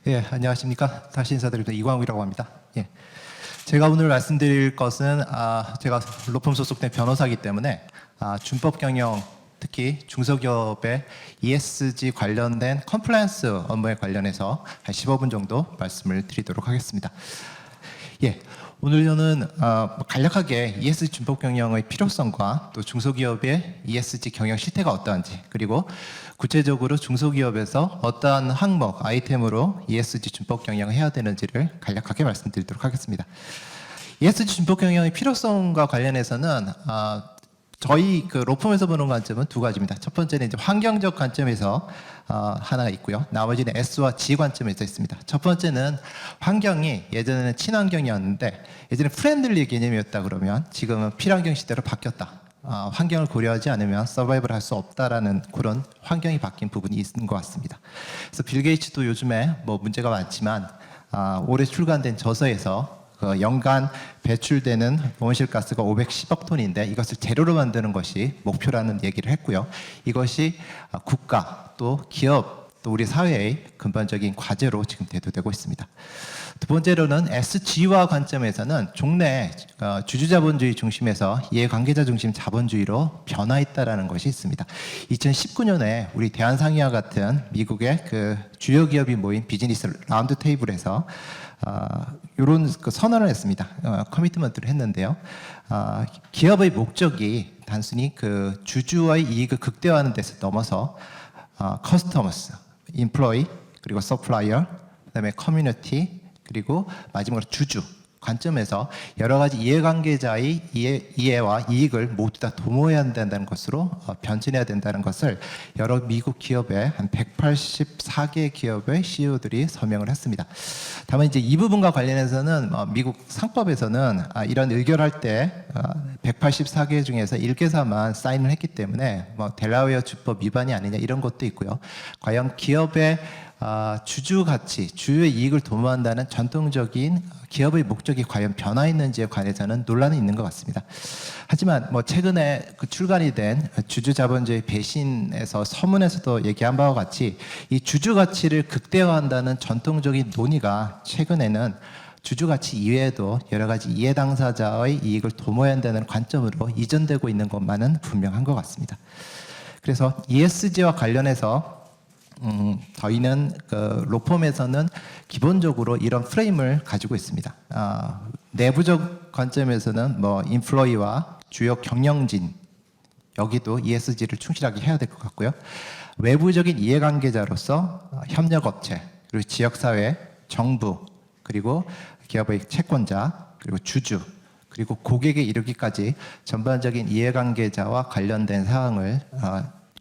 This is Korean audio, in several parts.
예, 안녕하십니까. 다시 인사드립니다. 이광욱이라고 합니다. 예. 제가 오늘 말씀드릴 것은 제가 로펌 소속된 변호사이기 때문에 준법 경영, 특히 중소기업의 ESG 관련된 컴플라이언스 업무에 관련해서 한 15분 정도 말씀을 드리도록 하겠습니다. 예, 오늘 저는 간략하게 ESG 준법 경영의 필요성과 또 중소기업의 ESG 경영 실태가 어떠한지, 그리고 구체적으로 중소기업에서 어떠한 항목, 아이템으로 ESG 준법 경영을 해야 되는지를 간략하게 말씀드리도록 하겠습니다. ESG 준법 경영의 필요성과 관련해서는 저희 로펌에서 보는 관점은 두 가지입니다. 첫 번째는 이제 환경적 관점에서 하나가 있고요. 나머지는 S와 G 관점에서 있습니다. 첫 번째는 환경이 예전에는 친환경이었는데 예전에 프렌들리 개념이었다 그러면 지금은 필환경 시대로 바뀌었다. 환경을 고려하지 않으면 서바이벌 할 수 없다라는 그런 환경이 바뀐 부분이 있는 것 같습니다. 그래서 빌 게이츠도 요즘에 뭐 문제가 많지만 올해 출간된 저서에서 연간 배출되는 온실가스가 510억 톤인데 이것을 제로로 만드는 것이 목표라는 얘기를 했고요. 이것이 국가 또 기업 또 우리 사회의 근본적인 과제로 지금 대두되고 있습니다. 두 번째로는 SG와 관점에서는 종래 주주자본주의 중심에서 이해관계자 중심 자본주의로 변화했다라는 것이 있습니다. 2019년에 우리 대한상의와 같은 미국의 주요 기업이 모인 비즈니스 라운드 테이블에서 이런 선언을 했습니다. 커미트먼트를 했는데요. 기업의 목적이 단순히 주주와의 이익을 극대화하는 데서 넘어서 커스터머스, 인플로이, 그리고 서플라이어, 그다음에 커뮤니티, 그리고 마지막으로 주주 관점에서 여러 가지 이해관계자의 이해와 이익을 모두 다 도모해야 된다는 것으로 변신해야 된다는 것을 여러 미국 기업의 한 184개 기업의 CEO들이 서명을 했습니다. 다만 이제 이 부분과 관련해서는 미국 상법에서는 이런 의결할 때 184개 중에서 1개사만 사인을 했기 때문에 델라웨어 주법 위반이 아니냐 이런 것도 있고요. 과연 기업의 주주 가치, 주주의 이익을 도모한다는 전통적인 기업의 목적이 과연 변화했는지에 관해서는 논란이 있는 것 같습니다. 하지만 최근에 출간이 된 주주자본주의 배신에서 서문에서도 얘기한 바와 같이 이 주주 가치를 극대화한다는 전통적인 논의가 최근에는 주주 가치 이외에도 여러 가지 이해 당사자의 이익을 도모해야 한다는 관점으로 이전되고 있는 것만은 분명한 것 같습니다. 그래서 ESG와 관련해서 저희는 로펌에서는 기본적으로 이런 프레임을 가지고 있습니다. 내부적 관점에서는 인플로이와 주요 경영진 여기도 ESG를 충실하게 해야 될 것 같고요. 외부적인 이해관계자로서 협력업체, 그리고 지역사회, 정부, 그리고 기업의 채권자, 그리고 주주, 그리고 고객에 이르기까지 전반적인 이해관계자와 관련된 사항을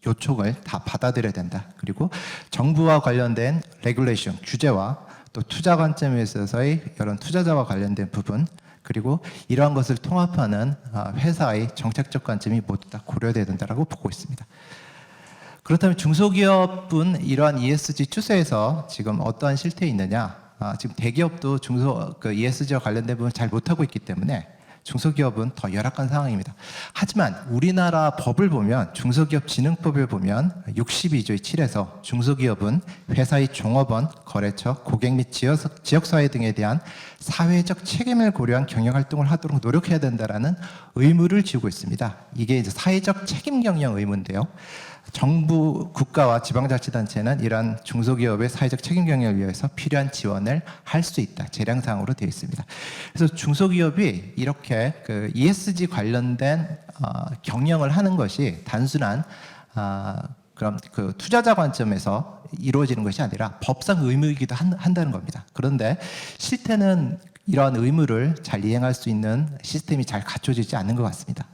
요청을 다 받아들여야 된다. 그리고 정부와 관련된 레귤레이션, 규제와 또 투자 관점에 있어서의 이런 투자자와 관련된 부분, 그리고 이러한 것을 통합하는 회사의 정책적 관점이 모두 다 고려돼야 된다고 보고 있습니다. 그렇다면 중소기업은 이러한 ESG 추세에서 지금 어떠한 실태에 있느냐? 지금 대기업도 ESG와 관련된 부분을 잘 못하고 있기 때문에 중소기업은 더 열악한 상황입니다. 하지만 우리나라 법을 보면 중소기업 진흥법을 보면 62조의 7에서 중소기업은 회사의 종업원, 거래처, 고객 및 지역사회 등에 대한 사회적 책임을 고려한 경영활동을 하도록 노력해야 된다라는 의무를 지우고 있습니다. 이게 이제 사회적 책임 경영 의무인데요. 정부, 국가와 지방자치단체는 이러한 중소기업의 사회적 책임 경영을 위해서 필요한 지원을 할 수 있다. 재량상으로 되어 있습니다. 그래서 중소기업이 이렇게 ESG 관련된 경영을 하는 것이 단순한 그럼 투자자 관점에서 이루어지는 것이 아니라 법상 의무이기도 한다는 겁니다. 그런데 실태는 이러한 의무를 잘 이행할 수 있는 시스템이 잘 갖춰지지 않는 것 같습니다.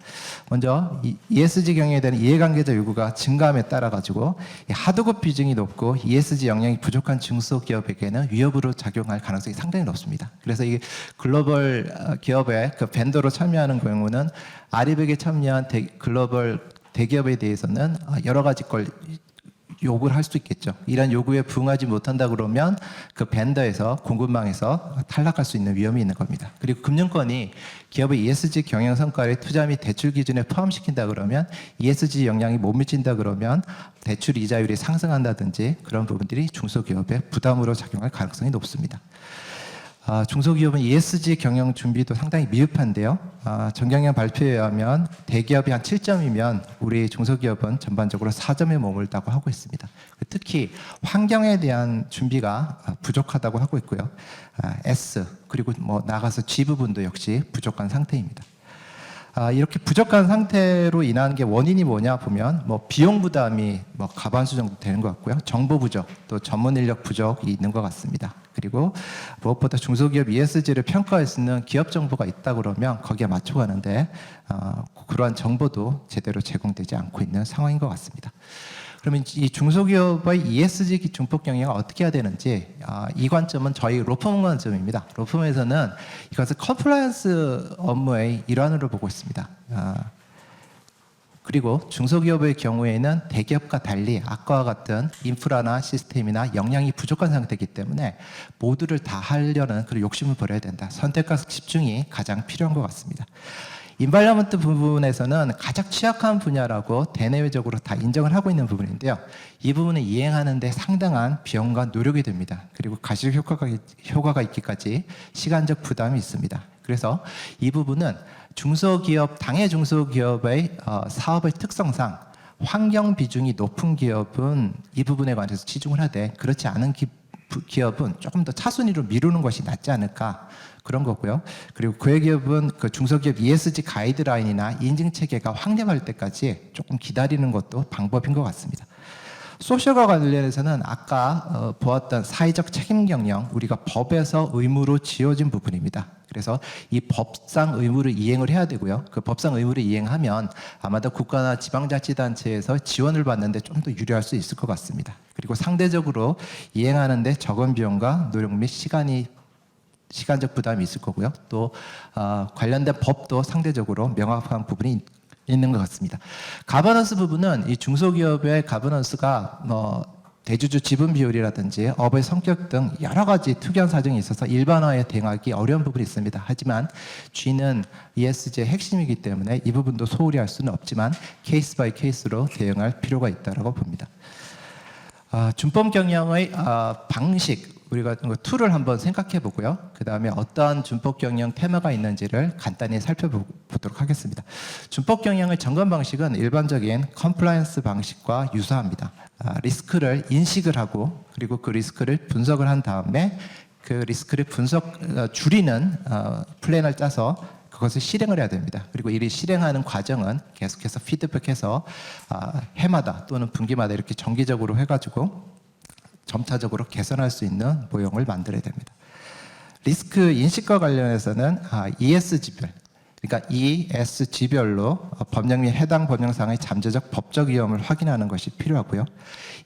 먼저 ESG 경영에 대한 이해관계자 요구가 증가함에 따라 가지고 하드급 비중이 높고 ESG 역량이 부족한 중소기업에게는 위협으로 작용할 가능성이 상당히 높습니다. 그래서 이 글로벌 기업의 벤더로 참여하는 경우는 아리백에 참여한 글로벌 대기업에 대해서는 여러 가지 걸 요구를 할 수 있겠죠. 이런 요구에 부응하지 못한다 그러면 그 벤더에서 공급망에서 탈락할 수 있는 위험이 있는 겁니다. 그리고 금융권이 기업의 ESG 경영 성과를 투자 및 대출 기준에 포함시킨다 그러면 ESG 영향이 못 미친다 그러면 대출 이자율이 상승한다든지 그런 부분들이 중소기업의 부담으로 작용할 가능성이 높습니다. 중소기업은 ESG 경영 준비도 상당히 미흡한데요. 정경련 발표에 의하면 대기업이 한 7점이면 우리 중소기업은 전반적으로 4점에 머물다고 하고 있습니다. 특히 환경에 대한 준비가 부족하다고 하고 있고요. S 그리고 뭐 나가서 G 부분도 역시 부족한 상태입니다. 이렇게 부족한 상태로 인한 게 원인이 뭐냐 보면 뭐 비용 부담이 뭐 과반수 정도 되는 것 같고요. 정보 부족, 또 전문 인력 부족이 있는 것 같습니다. 그리고 무엇보다 중소기업 ESG를 평가할 수 있는 기업 정보가 있다 그러면 거기에 맞춰가는데 그러한 정보도 제대로 제공되지 않고 있는 상황인 것 같습니다. 그러면 이 중소기업의 ESG 중폭 경영을 어떻게 해야 되는지 이 관점은 저희 로펌 관점입니다. 로펌에서는 이것을 컴플라이언스 업무의 일환으로 보고 있습니다. 그리고 중소기업의 경우에는 대기업과 달리 아까와 같은 인프라나 시스템이나 역량이 부족한 상태이기 때문에 모두를 다 하려는 그런 욕심을 버려야 된다. 선택과 집중이 가장 필요한 것 같습니다. 인바이러먼트 부분에서는 가장 취약한 분야라고 대내외적으로 다 인정을 하고 있는 부분인데요. 이 부분을 이행하는 데 상당한 비용과 노력이 듭니다. 그리고 가시 효과가 있기까지 시간적 부담이 있습니다. 그래서 이 부분은 중소기업, 당해 중소기업의 사업의 특성상 환경 비중이 높은 기업은 이 부분에 관해서 치중을 하되 그렇지 않은 기업은 조금 더 차순위로 미루는 것이 낫지 않을까 그런 거고요. 그리고 그 기업은 그 중소기업 ESG 가이드라인이나 인증 체계가 확립할 때까지 조금 기다리는 것도 방법인 것 같습니다. 소셜과 관련해서는 아까 보았던 사회적 책임 경영, 우리가 법에서 의무로 지어진 부분입니다. 그래서 이 법상 의무를 이행을 해야 되고요. 그 법상 의무를 이행하면 아마도 국가나 지방자치단체에서 지원을 받는데 좀 더 유리할 수 있을 것 같습니다. 그리고 상대적으로 이행하는데 적은 비용과 노력 및 시간적 부담이 있을 거고요. 또 관련된 법도 상대적으로 명확한 부분이 있는 것 같습니다. 가버넌스 부분은 이 중소기업의 가버넌스가 대주주 지분 비율이라든지 업의 성격 등 여러 가지 특이한 사정이 있어서 일반화에 대응하기 어려운 부분이 있습니다. 하지만 G는 ESG의 핵심이기 때문에 이 부분도 소홀히 할 수는 없지만 케이스 바이 케이스로 대응할 필요가 있다고 봅니다. 준법 경영의 방식, 우리가 툴을 한번 생각해 보고요. 그 다음에 어떠한 준법 경영 테마가 있는지를 간단히 살펴보도록 하겠습니다. 준법 경영의 점검 방식은 일반적인 컴플라이언스 방식과 유사합니다. 리스크를 인식을 하고 그리고 그 리스크를 분석을 한 다음에 그 리스크를 줄이는 플랜을 짜서 그것을 실행을 해야 됩니다. 그리고 이 실행하는 과정은 계속해서 피드백해서 해마다 또는 분기마다 이렇게 정기적으로 해가지고 점차적으로 개선할 수 있는 모형을 만들어야 됩니다. 리스크 인식과 관련해서는 ESG별, 그러니까 ESG별로 법령 및 해당 법령상의 잠재적 법적 위험을 확인하는 것이 필요하고요.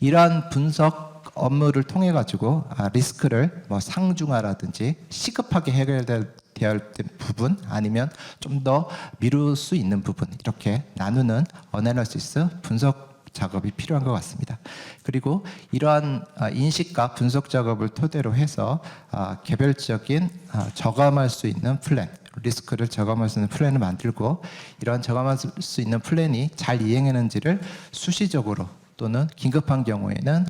이러한 분석 업무를 통해 가지고 리스크를 상중하라든지 시급하게 해결돼야 될 부분 아니면 좀 더 미룰 수 있는 부분 이렇게 나누는 어널리시스 분석 작업이 필요한 것 같습니다. 그리고 이러한 인식과 분석 작업을 토대로 해서 개별적인 저감할 수 있는 플랜, 리스크를 저감할 수 있는 플랜을 만들고 이러한 저감할 수 있는 플랜이 잘 이행했는지를 수시적으로 또는 긴급한 경우에는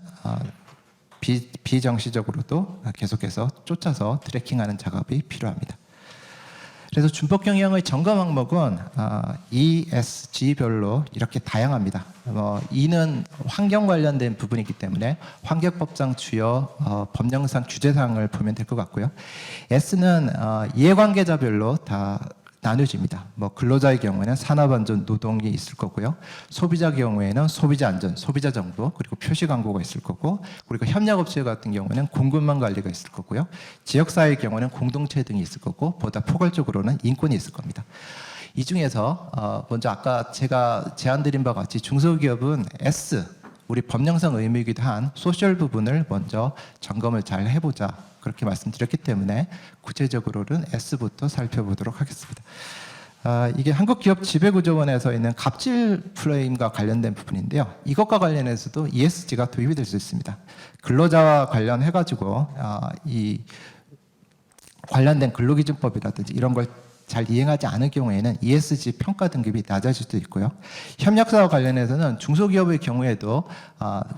비정시적으로도 계속해서 쫓아서 트래킹하는 작업이 필요합니다. 그래서 준법 경영의 점검 항목은 ESG별로 이렇게 다양합니다. E는 환경 관련된 부분이기 때문에 환경법상 주요 법령상 규제사항을 보면 될 것 같고요. S는 이해관계자별로 다 나눠집니다. 근로자의 경우에는 산업안전 노동이 있을 거고요. 소비자 경우에는 소비자 안전, 소비자 정보, 그리고 표시 광고가 있을 거고, 그리고 협력업체 같은 경우에는 공급망 관리가 있을 거고요. 지역사회의 경우에는 공동체 등이 있을 거고, 보다 포괄적으로는 인권이 있을 겁니다. 이 중에서 먼저 아까 제가 제안드린 바와 같이 중소기업은 S, 우리 법령상 의무이기도 한 소셜 부분을 먼저 점검을 잘 해보자. 그렇게 말씀드렸기 때문에 구체적으로는 S부터 살펴보도록 하겠습니다. 이게 한국기업지배구조원에서 있는 갑질 프레임과 관련된 부분인데요. 이것과 관련해서도 ESG가 도입이 될 수 있습니다. 근로자와 관련해가지고 이 관련된 근로기준법이라든지 이런 걸 잘 이행하지 않을 경우에는 ESG 평가 등급이 낮아질 수도 있고요. 협력사와 관련해서는 중소기업의 경우에도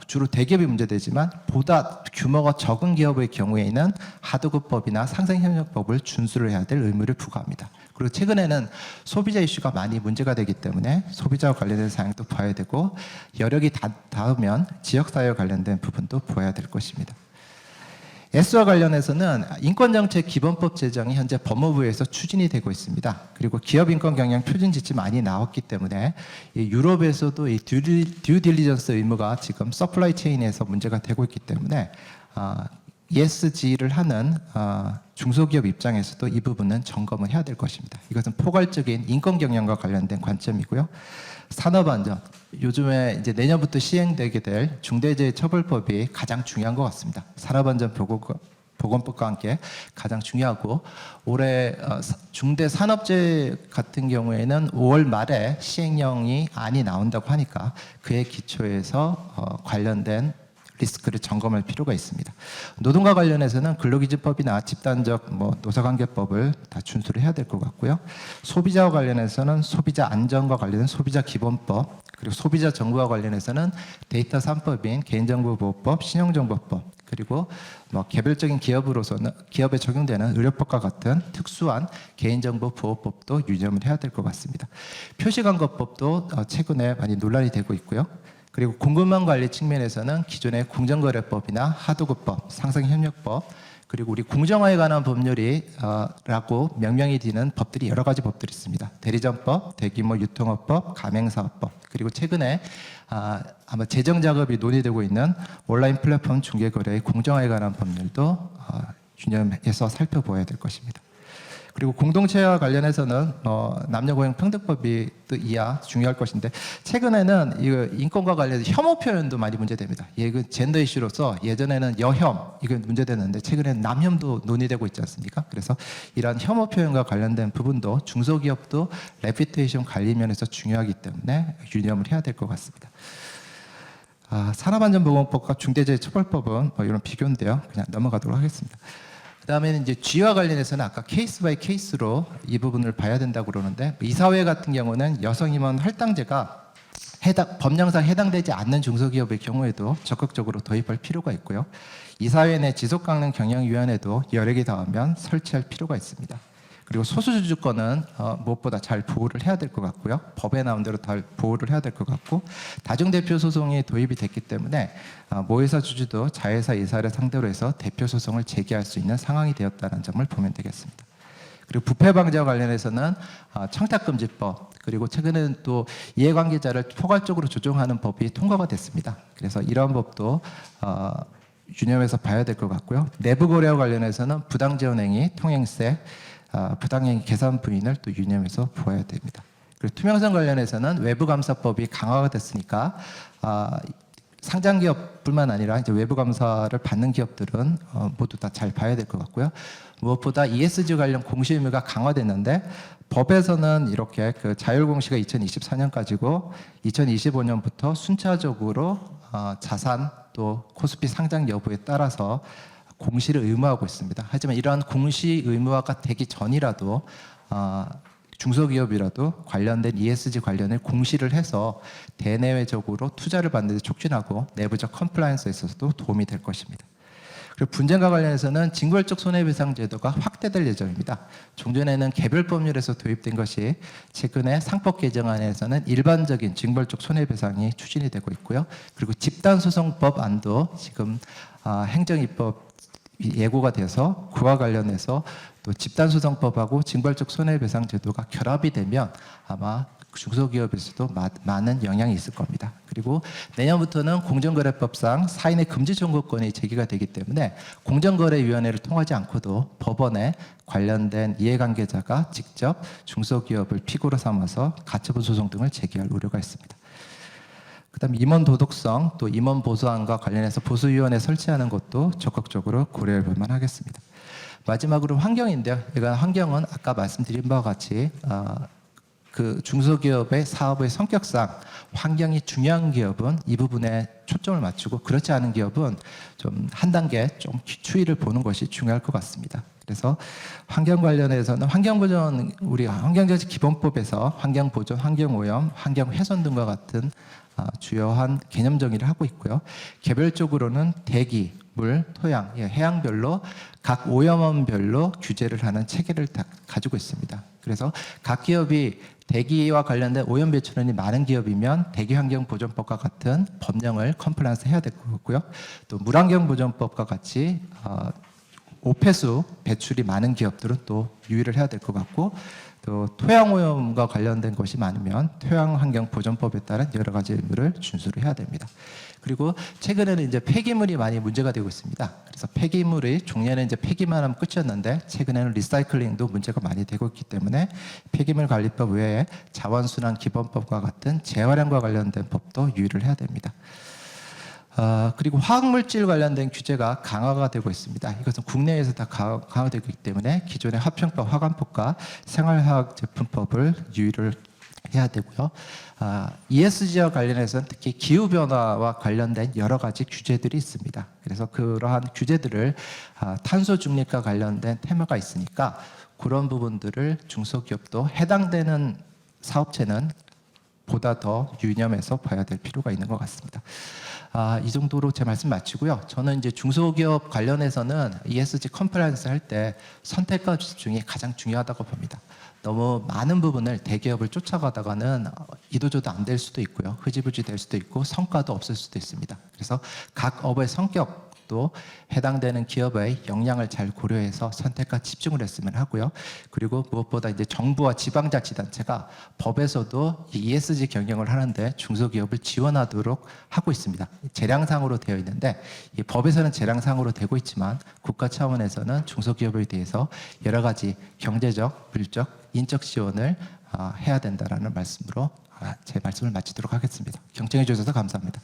주로 대기업이 문제되지만 보다 규모가 적은 기업의 경우에는 하도급법이나 상생협력법을 준수를 해야 될 의무를 부과합니다. 그리고 최근에는 소비자 이슈가 많이 문제가 되기 때문에 소비자와 관련된 사항도 봐야 되고 여력이 닿으면 지역사회와 관련된 부분도 보아야 될 것입니다. S와 관련해서는 인권정책 기본법 제정이 현재 법무부에서 추진이 되고 있습니다. 그리고 기업인권 경영 표준 지침 많이 나왔기 때문에 유럽에서도 이 듀 딜리전스 의무가 지금 서플라이 체인에서 문제가 되고 있기 때문에 ESG를 하는 중소기업 입장에서도 이 부분은 점검을 해야 될 것입니다. 이것은 포괄적인 인권 경영과 관련된 관점이고요. 산업안전, 요즘에 이제 내년부터 시행되게 될 중대재해처벌법이 가장 중요한 것 같습니다. 산업안전보건법과 함께 가장 중요하고 올해 중대산업재해 같은 경우에는 5월 말에 시행령이 나온다고 하니까 그에 기초해서 관련된 리스크를 점검할 필요가 있습니다. 노동과 관련해서는 근로기준법이나 집단적 노사관계법을 다 준수를 해야 될 것 같고요. 소비자와 관련해서는 소비자 안전과 관련된 소비자 기본법, 그리고 소비자 정보와 관련해서는 데이터 3법인 개인정보보호법, 신용정보법, 그리고 개별적인 기업으로서는 기업에 적용되는 의료법과 같은 특수한 개인정보보호법도 유념을 해야 될 것 같습니다. 표시광고법도 최근에 많이 논란이 되고 있고요. 그리고 공급망 관리 측면에서는 기존의 공정거래법이나 하도급법, 상생협력법, 그리고 우리 공정화에 관한 법률이라고 명명이 되는 법들이 여러 가지 법들이 있습니다. 대리점법, 대규모 유통업법, 가맹사업법, 그리고 최근에 아마 재정 작업이 논의되고 있는 온라인 플랫폼 중개거래의 공정화에 관한 법률도 유념해서 살펴보아야 될 것입니다. 그리고 공동체와 관련해서는 남녀고용평등법이 또 이야 중요할 것인데 최근에는 이 인권과 관련해서 혐오 표현도 많이 문제됩니다. 그 젠더 이슈로서 예전에는 여혐 이거 문제됐는데 최근에는 남혐도 논의되고 있지 않습니까? 그래서 이러한 혐오 표현과 관련된 부분도 중소기업도 레피테이션 관리 면에서 중요하기 때문에 유념을 해야 될 것 같습니다. 산업안전보건법과 중대재해처벌법은 이런 비교인데요. 그냥 넘어가도록 하겠습니다. 그 다음에는 이제 G와 관련해서는 아까 케이스 바이 케이스로 이 부분을 봐야 된다고 그러는데 이사회 같은 경우는 여성임원 할당제가 법령상 해당되지 않는 중소기업의 경우에도 적극적으로 도입할 필요가 있고요. 이사회 내 지속가능 경영위원회도 여력이 닿으면 설치할 필요가 있습니다. 그리고 소수주주권은 무엇보다 잘 보호를 해야 될 것 같고요. 법에 나온 대로 잘 보호를 해야 될 것 같고 다중대표 소송이 도입이 됐기 때문에 모회사 주주도 자회사 이사를 상대로 해서 대표 소송을 제기할 수 있는 상황이 되었다는 점을 보면 되겠습니다. 그리고 부패 방지와 관련해서는 청탁금지법 그리고 최근에는 또 이해관계자를 포괄적으로 조정하는 법이 통과가 됐습니다. 그래서 이런 법도 유념해서 봐야 될 것 같고요. 내부 거래와 관련해서는 부당지원행위, 통행세, 부당행위 계산 부인을 또 유념해서 보아야 됩니다. 그리고 투명성 관련해서는 외부감사법이 강화가 됐으니까 상장기업뿐만 아니라 이제 외부감사를 받는 기업들은 모두 다 잘 봐야 될 것 같고요. 무엇보다 ESG 관련 공시 의무가 강화됐는데 법에서는 이렇게 그 자율공시가 2024년까지고 2025년부터 순차적으로 자산 또 코스피 상장 여부에 따라서 공시를 의무화하고 있습니다. 하지만 이러한 공시 의무화가 되기 전이라도 중소기업이라도 관련된 ESG 관련을 공시를 해서 대내외적으로 투자를 받는 데 촉진하고 내부적 컴플라이언스에 있어서도 도움이 될 것입니다. 그리고 분쟁과 관련해서는 징벌적 손해배상 제도가 확대될 예정입니다. 종전에는 개별 법률에서 도입된 것이 최근에 상법 개정안에서는 일반적인 징벌적 손해배상이 추진이 되고 있고요. 그리고 집단소송법 안도 지금 행정입법 예고가 돼서 그와 관련해서 또 집단소송법하고 징벌적 손해배상 제도가 결합이 되면 아마 중소기업에서도 많은 영향이 있을 겁니다. 그리고 내년부터는 공정거래법상 사인의 금지 청구권이 제기가 되기 때문에 공정거래위원회를 통하지 않고도 법원에 관련된 이해관계자가 직접 중소기업을 피고로 삼아서 가처분 소송 등을 제기할 우려가 있습니다. 그다음 임원 도덕성 또 임원 보수안과 관련해서 보수위원회 설치하는 것도 적극적으로 고려해 볼 만하겠습니다. 마지막으로 환경인데요. 이건 환경은 아까 말씀드린 바와 같이 그 중소기업의 사업의 성격상 환경이 중요한 기업은 이 부분에 초점을 맞추고 그렇지 않은 기업은 좀 한 단계 좀 추이를 보는 것이 중요할 것 같습니다. 그래서 환경 관련해서는 환경보전 우리 환경정책 기본법에서 환경보전, 환경오염, 환경훼손 등과 같은 주요한 개념 정의를 하고 있고요. 개별적으로는 대기, 물, 토양, 해양별로 각 오염원별로 규제를 하는 체계를 다 가지고 있습니다. 그래서 각 기업이 대기와 관련된 오염 배출원이 많은 기업이면 대기환경보전법과 같은 법령을 컴플라이언스 해야 될 것 같고요. 또 물환경보전법과 같이 오폐수 배출이 많은 기업들은 또 유의를 해야 될 것 같고, 또 토양오염과 관련된 것이 많으면 토양환경보전법에 따른 여러 가지 의무를 준수를 해야 됩니다. 그리고 최근에는 이제 폐기물이 많이 문제가 되고 있습니다. 그래서 폐기물이 종래에는 이제 폐기만 하면 끝이었는데 최근에는 리사이클링도 문제가 많이 되고 있기 때문에 폐기물 관리법 외에 자원순환 기본법과 같은 재활용과 관련된 법도 유의를 해야 됩니다. 그리고 화학물질 관련된 규제가 강화가 되고 있습니다. 이것은 국내에서 다 강화되고 있기 때문에 기존의 화평법, 화관법과 생활화학제품법을 유의를 해야 되고요. ESG와 관련해서는 특히 기후변화와 관련된 여러 가지 규제들이 있습니다. 그래서 그러한 규제들을 탄소 중립과 관련된 테마가 있으니까 그런 부분들을 중소기업도 해당되는 사업체는 보다 더 유념해서 봐야 될 필요가 있는 것 같습니다. 이 정도로 제 말씀 마치고요. 저는 이제 중소기업 관련해서는 ESG 컴플라이언스 할 때 선택과 집중이 가장 중요하다고 봅니다. 너무 많은 부분을 대기업을 쫓아가다가는 이도저도 안 될 수도 있고요. 흐지부지 될 수도 있고 성과도 없을 수도 있습니다. 그래서 각 업의 성격도 해당되는 기업의 역량을 잘 고려해서 선택과 집중을 했으면 하고요. 그리고 무엇보다 이제 정부와 지방자치단체가 법에서도 ESG 경영을 하는데 중소기업을 지원하도록 하고 있습니다. 재량상으로 되어 있는데 이 법에서는 재량상으로 되고 있지만 국가 차원에서는 중소기업에 대해서 여러 가지 경제적, 물적, 인적 지원을 해야 된다라는 말씀으로 제 말씀을 마치도록 하겠습니다. 경청해 주셔서 감사합니다.